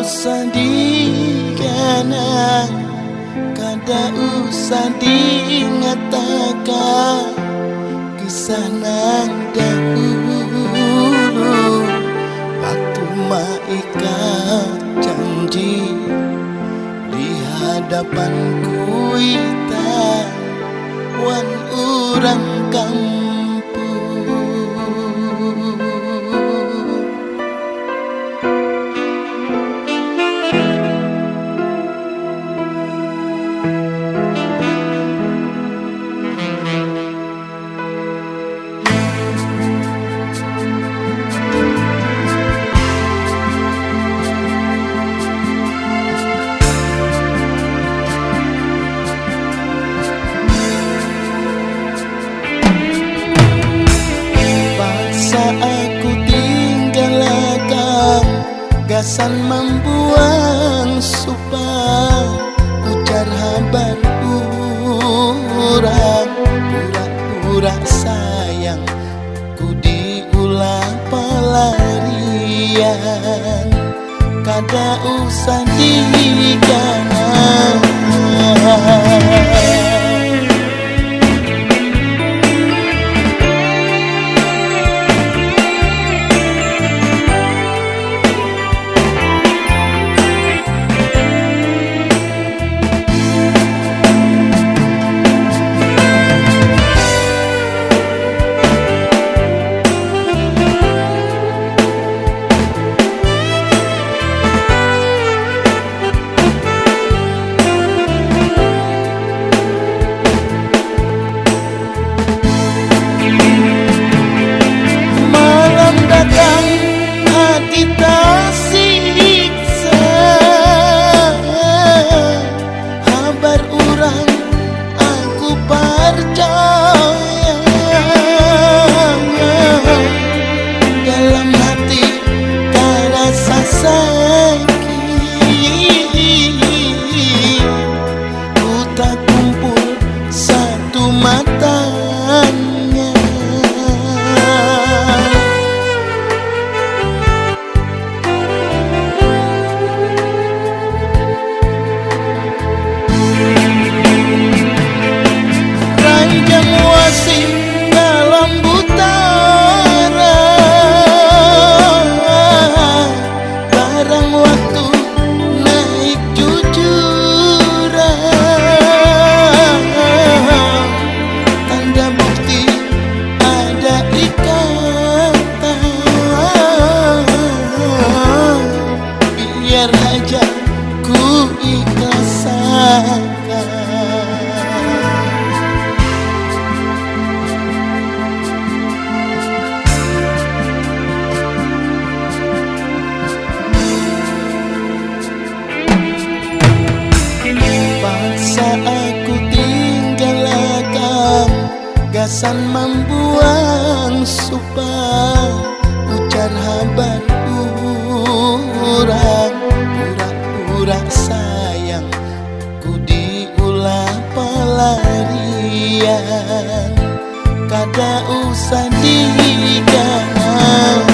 usah dikenang, kada usah diingatakan kisah nang dahulu waktu maikat janji di hadapan kuita wan urang kampung. Gasan membuang supaya ujar habar urang pura-pura sayang ku diulang pelarian kada usah diganang. Gasan membuang supaya ujar habar urang pura-pura sayang ku diulah pelarian kada usah diganang.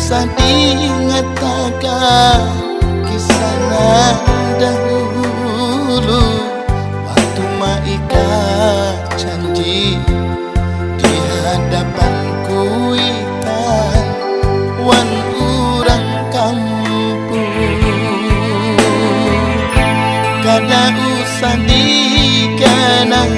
usah dinyatakan kisah dahulu waktu Maika janji di hadapan kuitan wan urang kampung. Kada usah dikenang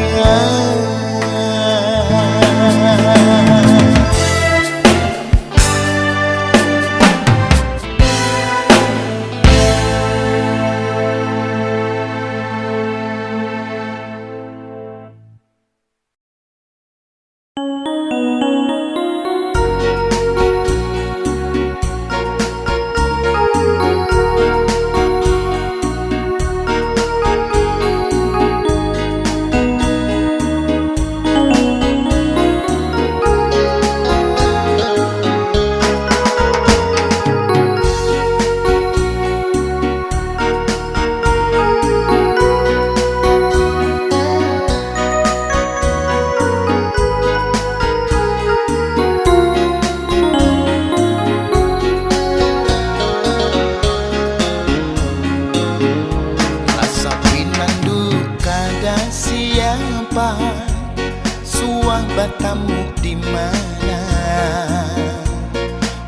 suah batamu di mana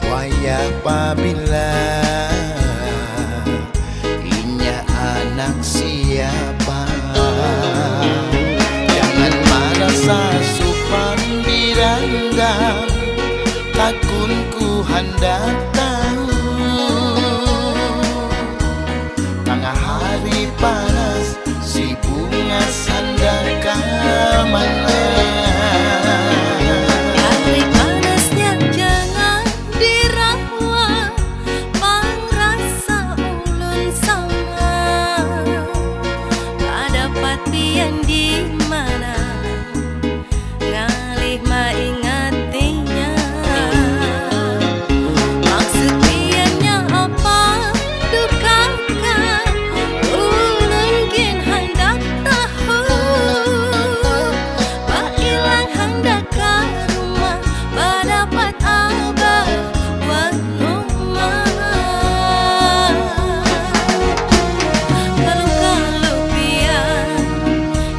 wayah apabila inya anak siapa. Jangan merasa supan dirandam takun ku hendak tahu tengah hari panas si bunga sandar kemana. Hari panasnya jangan dirawat, pangrasa ulun sama. Pada patian di mana ngalih maingatinya. Maksud piannya apa dukakan ulun gin hendak tahu. Ilang hendak ke rumah berdapat abah wan rumah. Kalau pian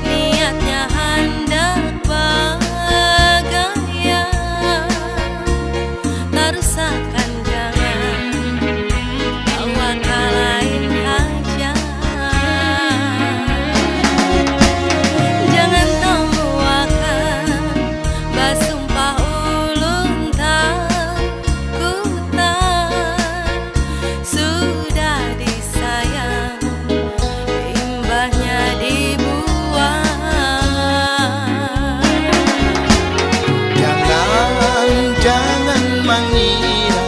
niatnya hendak bagaya, terusakan jangan bawa ke lain aja. Jangan tamuakan basumpah ulun takutan. Sudah disayang imbahnya dibuang. Jangan mengira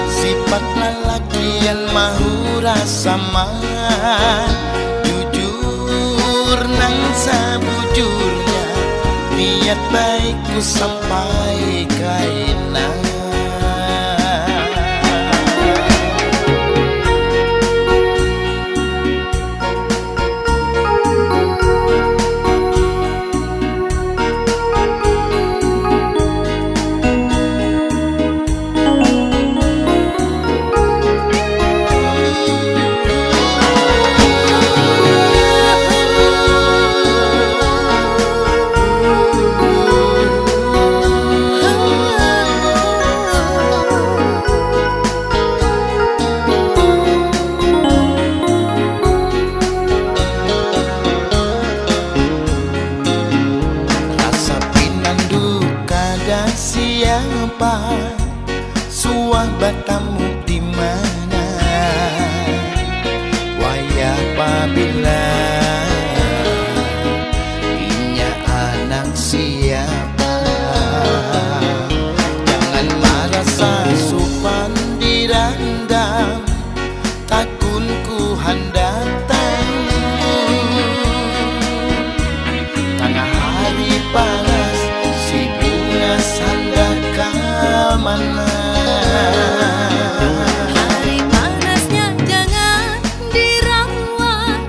sifat lelaki yang mahu sama. Jujur nang sabujurnya niat baikku sampai kaina. Siapa suah batamu di mana wayah apabila inya anak siapa. Jangan merasa supan dirandam takun ku hendak tahu tengah hari panas si bunga sandar kemana. Hari panasnya jangan dirawat,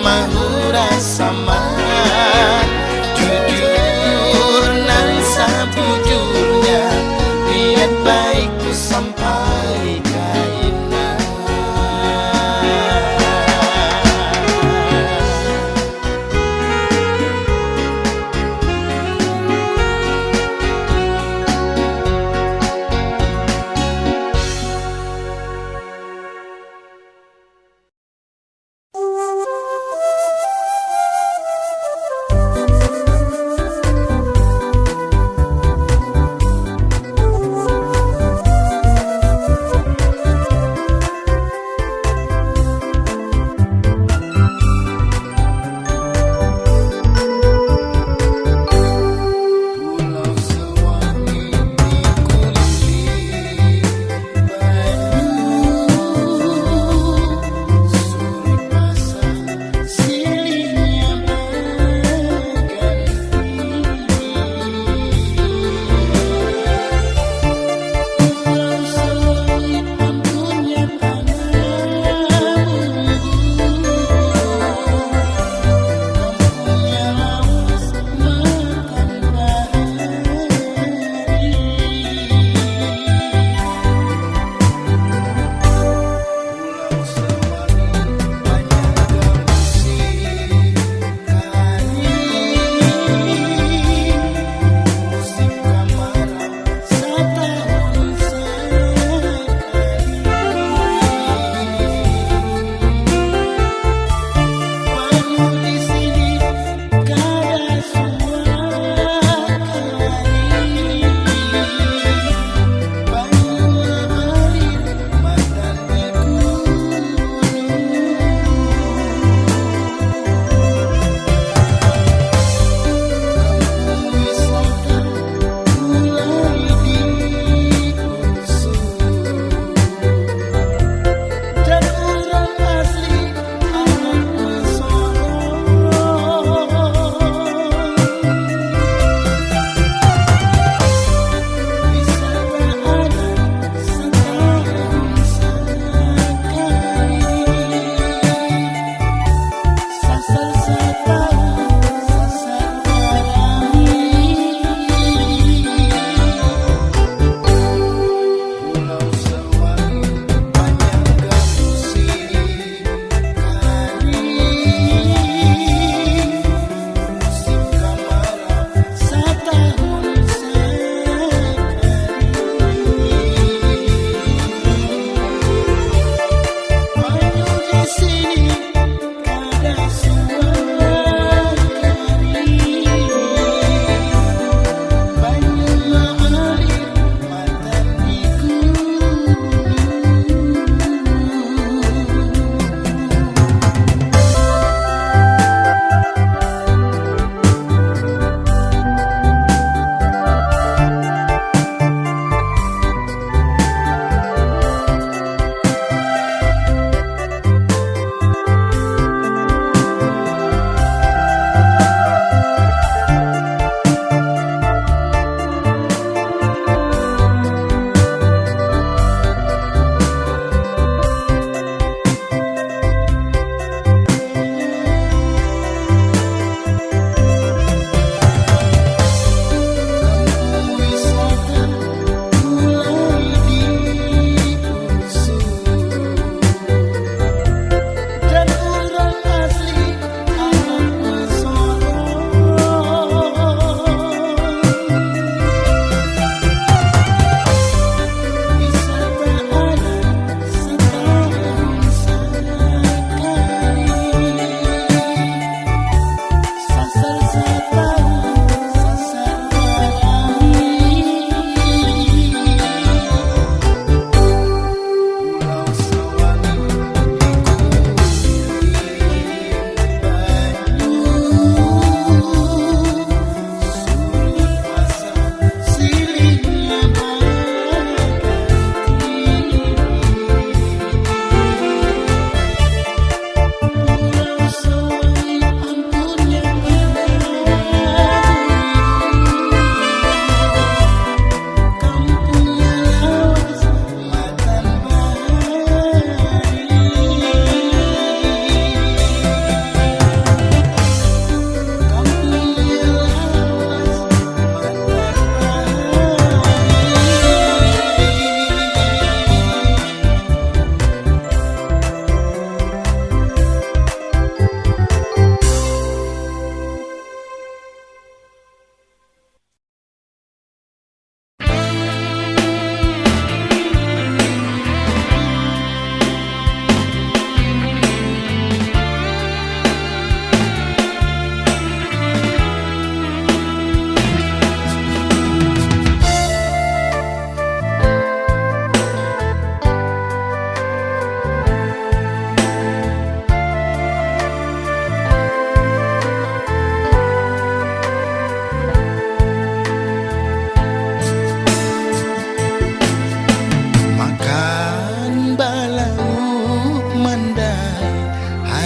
mahu sama jujur nan sabujurnya niat baikku sampai kaina.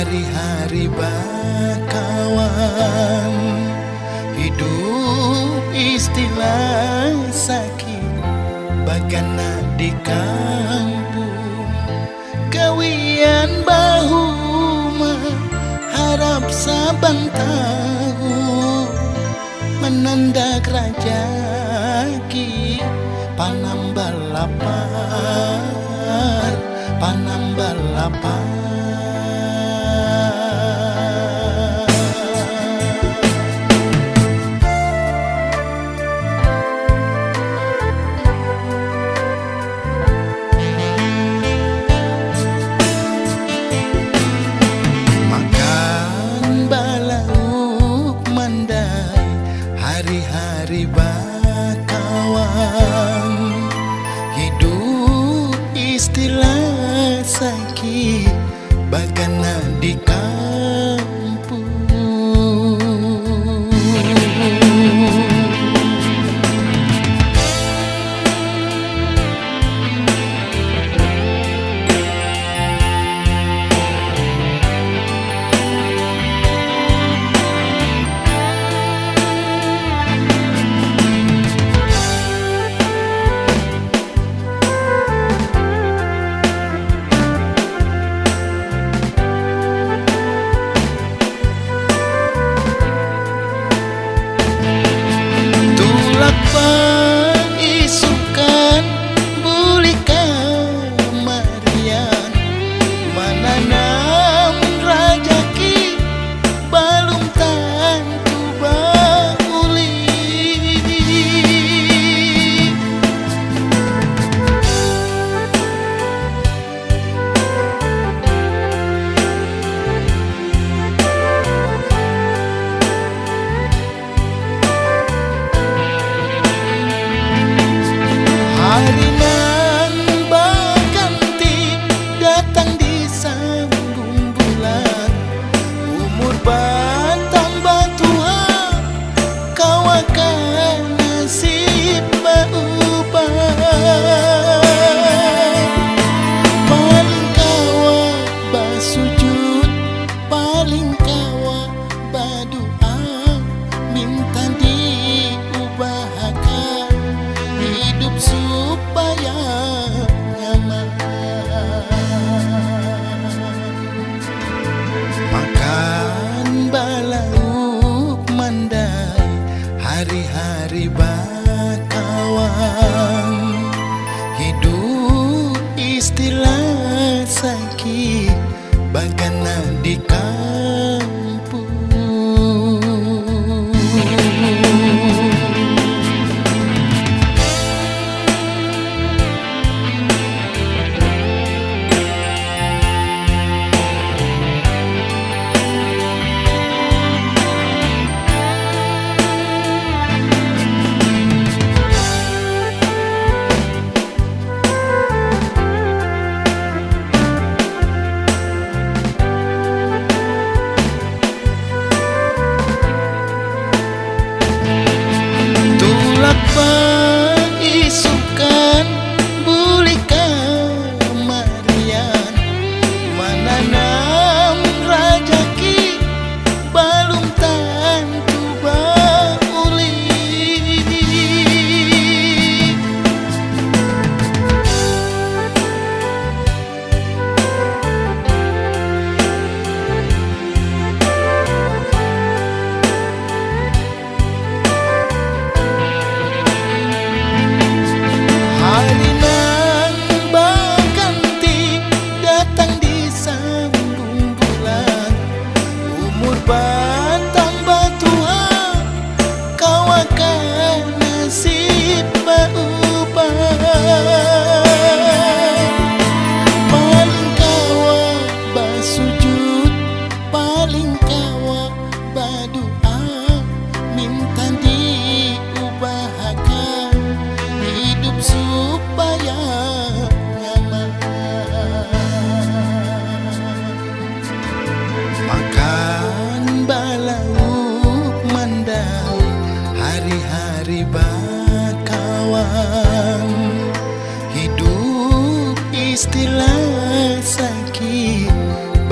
hari-hari bakawan, hidup istilah sakit bagana di kampung. Kawian bahu harap saban tahu menandak rajaki panambal lapar, panambal lapar. Hari-hari bakawan, hidup istilah sakit bagana di kampung. Isukan buli kamarian menanam rajaki balum tantu bauli. Hari nan baganti datang di sambung bulan, umur batang batuan kau akan nasib berubah. Paling kawa basujud, paling kawa berdoa, minta diubahkan hidup supaya nyaman. Makan balauk mandai hari-hari bakawan, hidup istilah sakit bagana di kampung.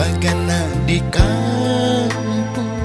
bagana di kampung.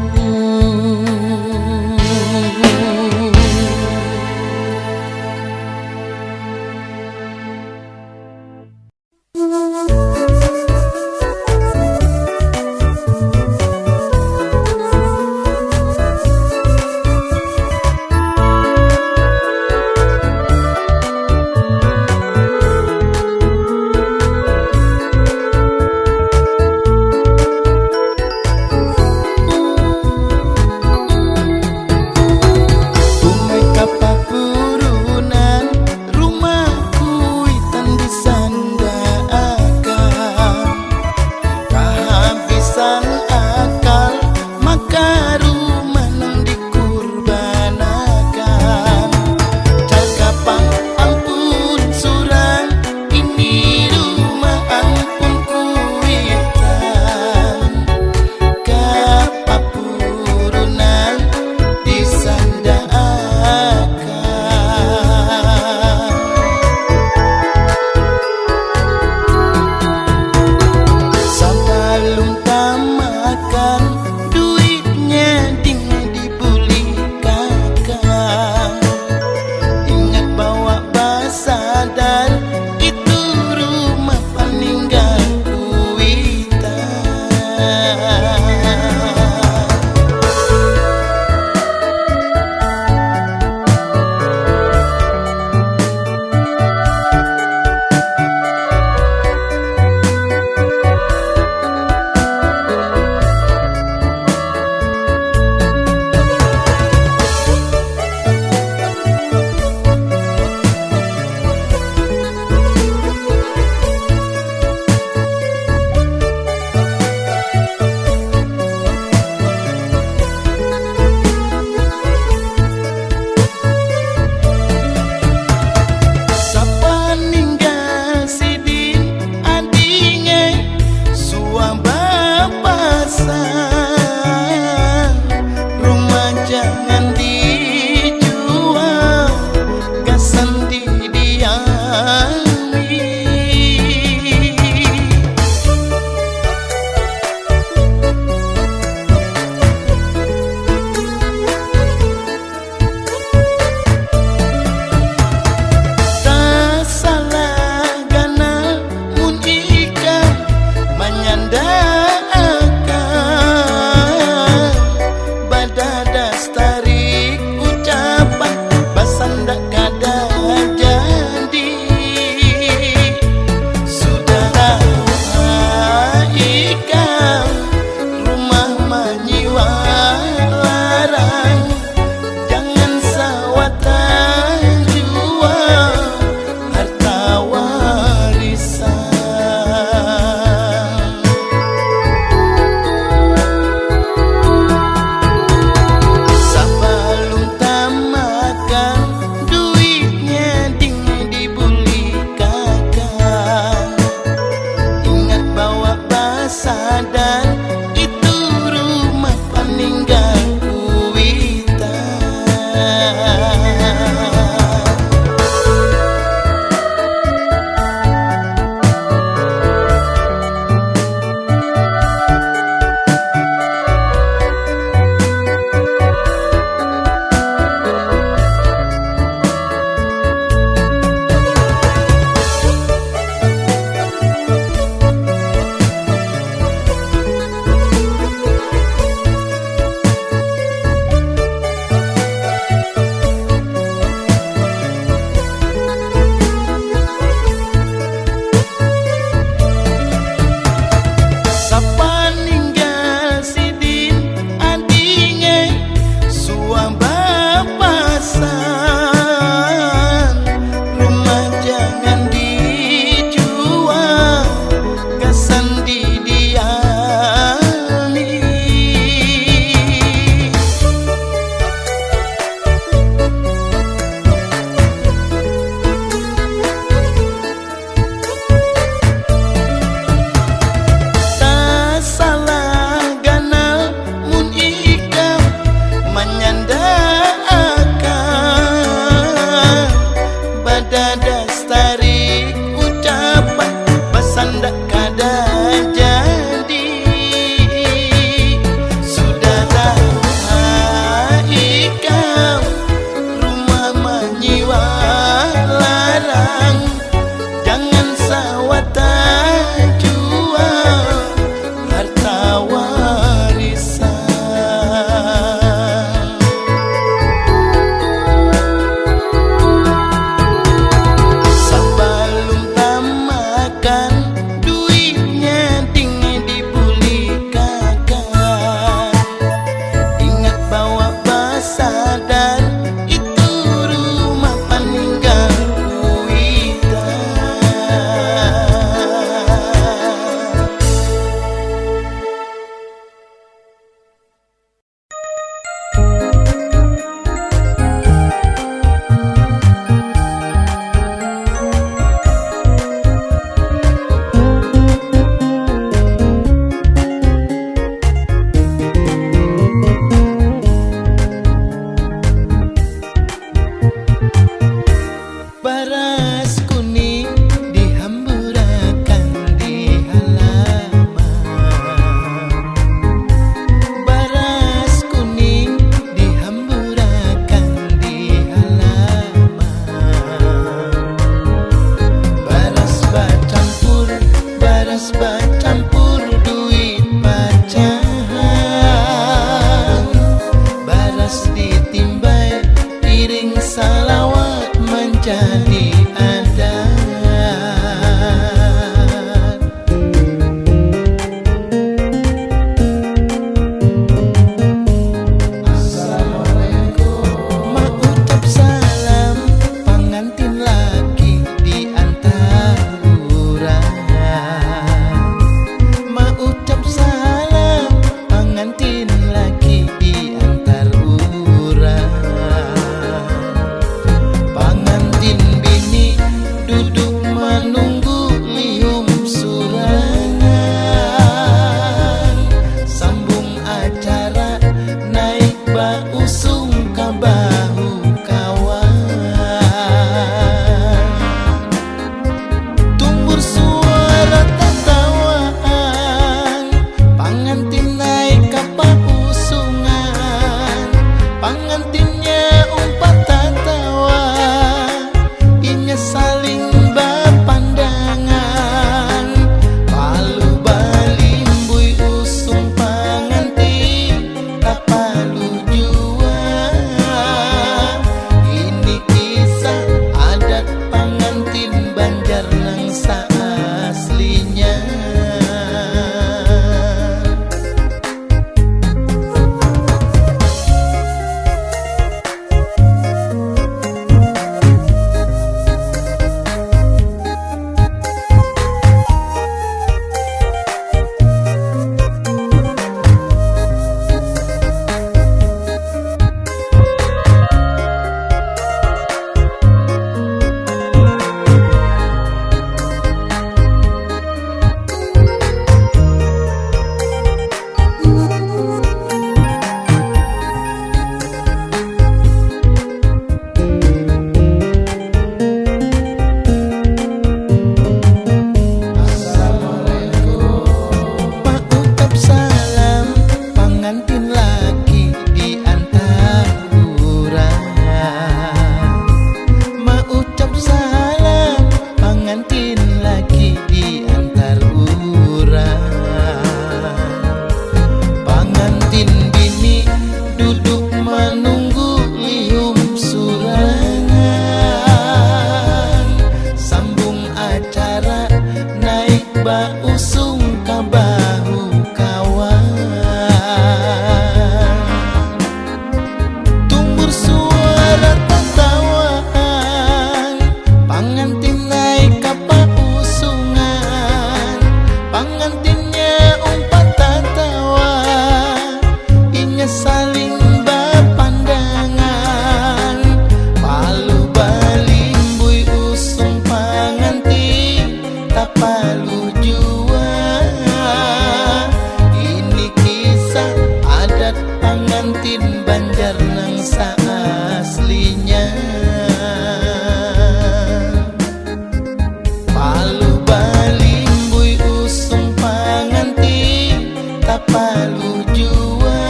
palu jua.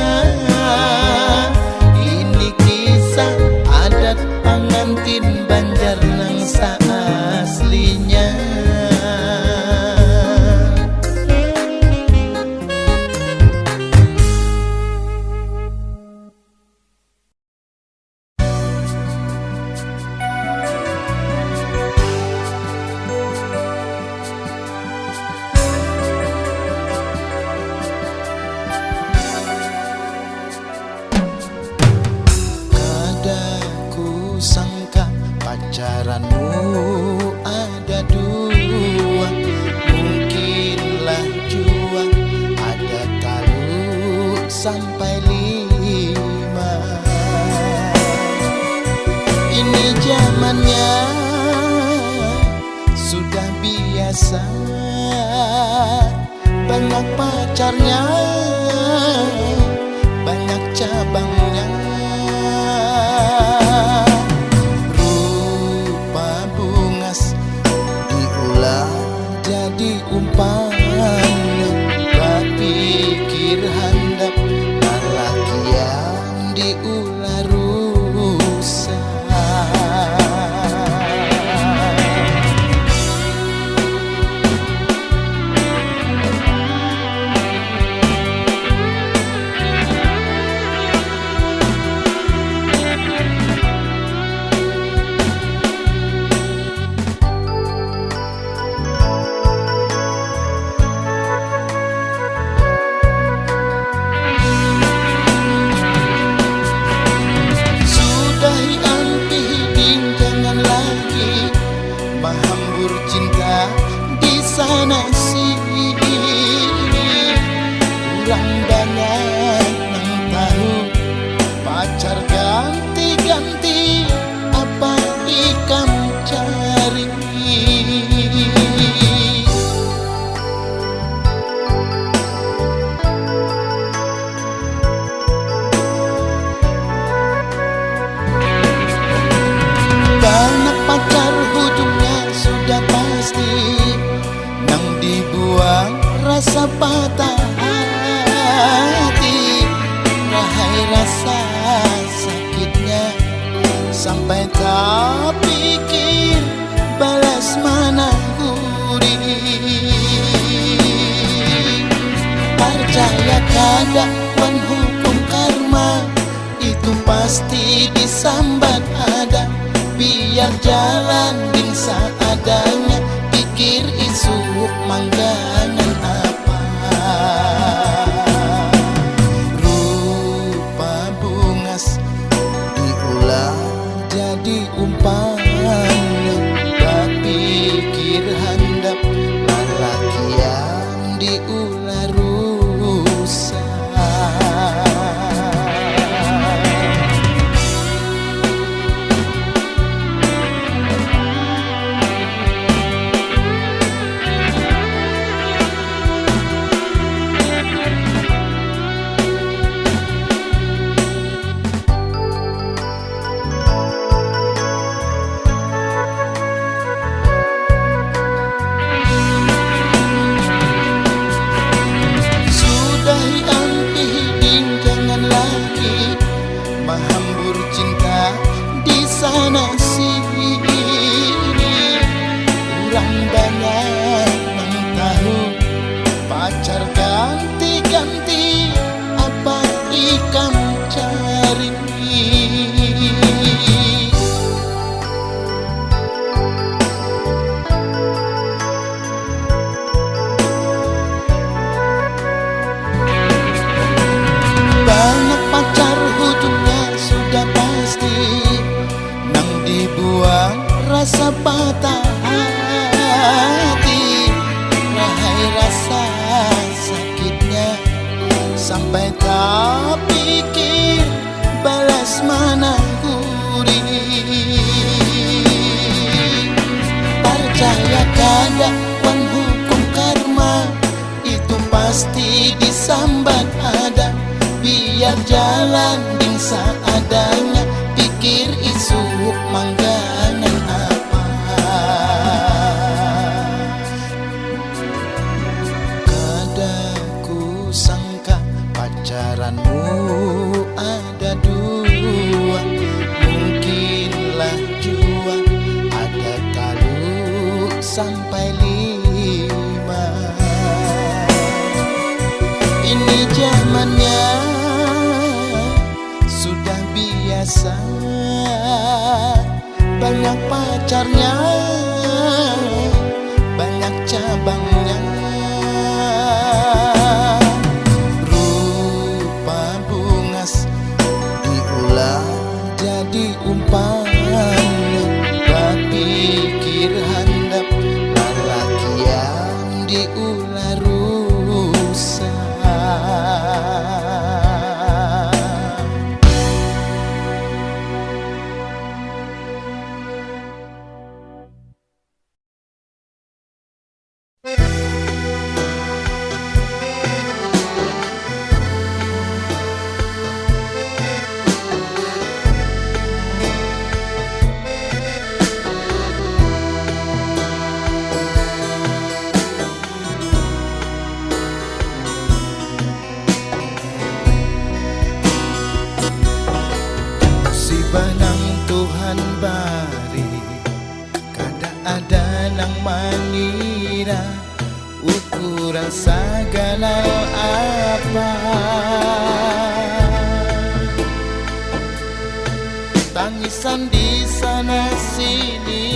Ini kisah adat pengantin Banjar nang aslinya. Ku sangka pacaranmu ada dua, mungkinlah jua ada talu sampai 5. Ini zamannya sudah biasa, banyak pacarnya, banyak cabangnya. Rupa bungas diulang jadi umpan, berpikir handap lalakian diulah rusak. Hambur cinta di sana sini, kurang banyak yang tahu pacar ganti-ganti apa ikam cari. Banyak pacar ujungnya sudah pasti nang dibuang rasa patah hati. Rahai rasa sakitnya sampai tak pikir balas mana gurih. Percaya keadaan hukum karma itu pasti disambat ada. Biar jalan ding seadanya, pikir isuk mangganan apa. Rupa bungas diulang jadi umpan, berpikir handap lalakian diulah rusak. Hambur cinta di sana sini, kurang banyak yang tahu pacar ganti-ganti apa ikam cari. Banyak pacar ujungnya sudah pasti nang dibuang rasa patah hati. Rahai rasa sakitnya sampai tak pikir balas mana gurih. Percaya keadaan hukum karma itu pasti disambat ada. Biar jalan ding seadanya, pikir isuk mangganan apa. Kada ku sangka jalanmu ada dua, mungkinlah jua ada kalau sampai 5. Ini zamannya sudah biasa, banyak pacarnya, banyak cabangnya. Rupa bungas diulang jadi umpan, berpikir handap lelaki yang diulah rusak. Musibah nang Tuhan bari, kada ada nang mengira ukuran segala apa. Tangisan di sana sini,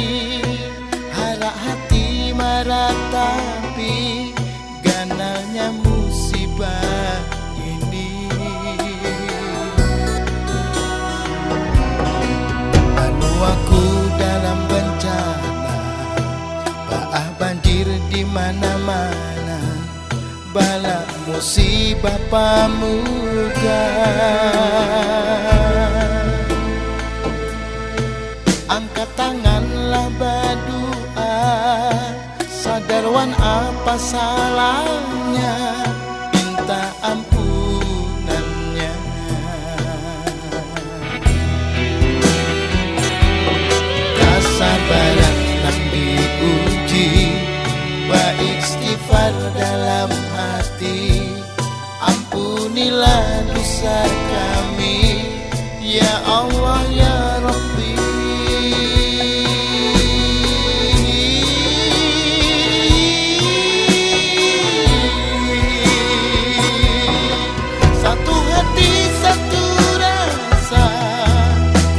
harap hati meratapi ganalnya musibah ini. Anu aku dalam bencana, baah banjir di mana-mana, bala musibah pamuga. Angkat tanganlah berdoa, sadarwan apa salahnya, minta ampunannya. Kesabaran nak diuji, baik istighfar dalam hati, ampunilah dosa kami, ya Allah ya Rabbi. Satu hati satu rasa,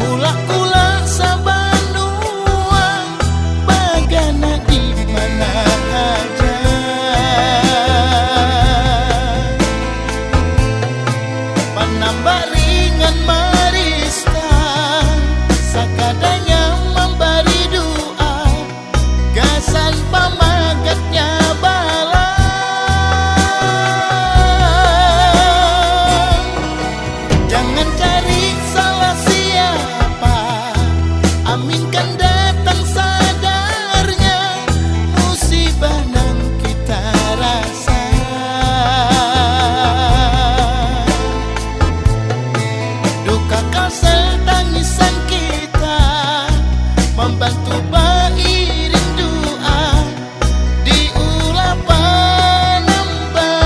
kula-kula sabanua, bagana di mana aja. Menambah ringan marista, sakadanya memberi doa, gasan pamagatnya bala. Jangan cari salah siapa, aminkan datang sadarnya musibah nang kita rasa. Duka kasal tangisan kita, membantu beriring doa, diulah penambah.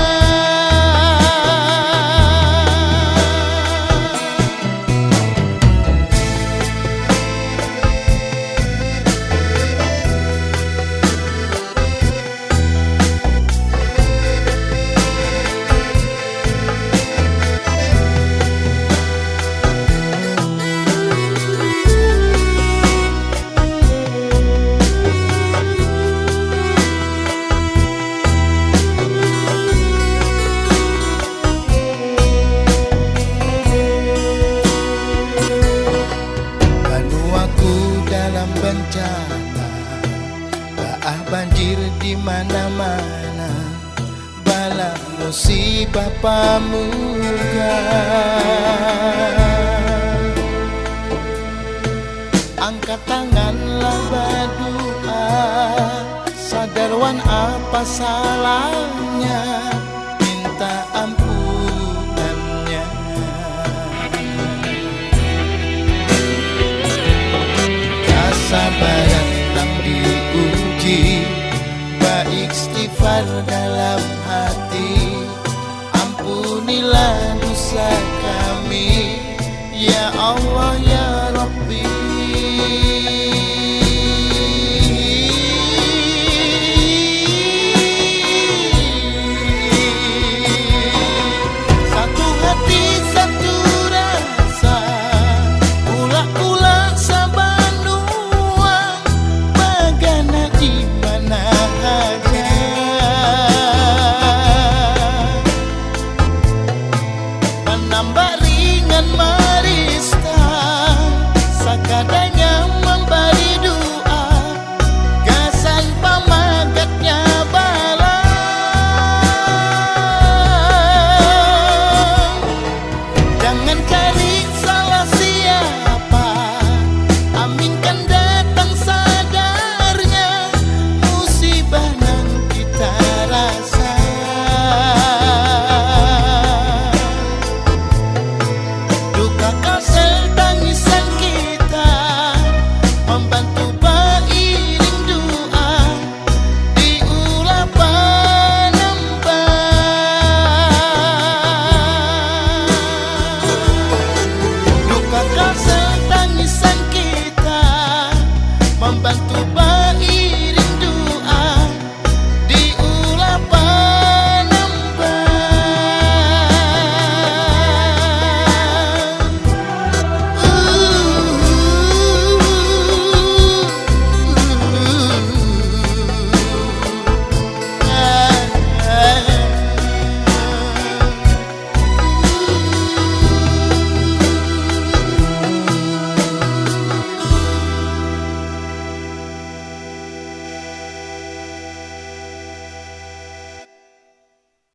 Anu aku dalam bencana, baah banjir di mana-mana, bala musibah pamuga. Angkat tanganlah berdoa, sadarwan apa salahnya, minta ampunannya. Kesabaran nang diuji, baik istighfar dalam hati, ampunilah dosa Allah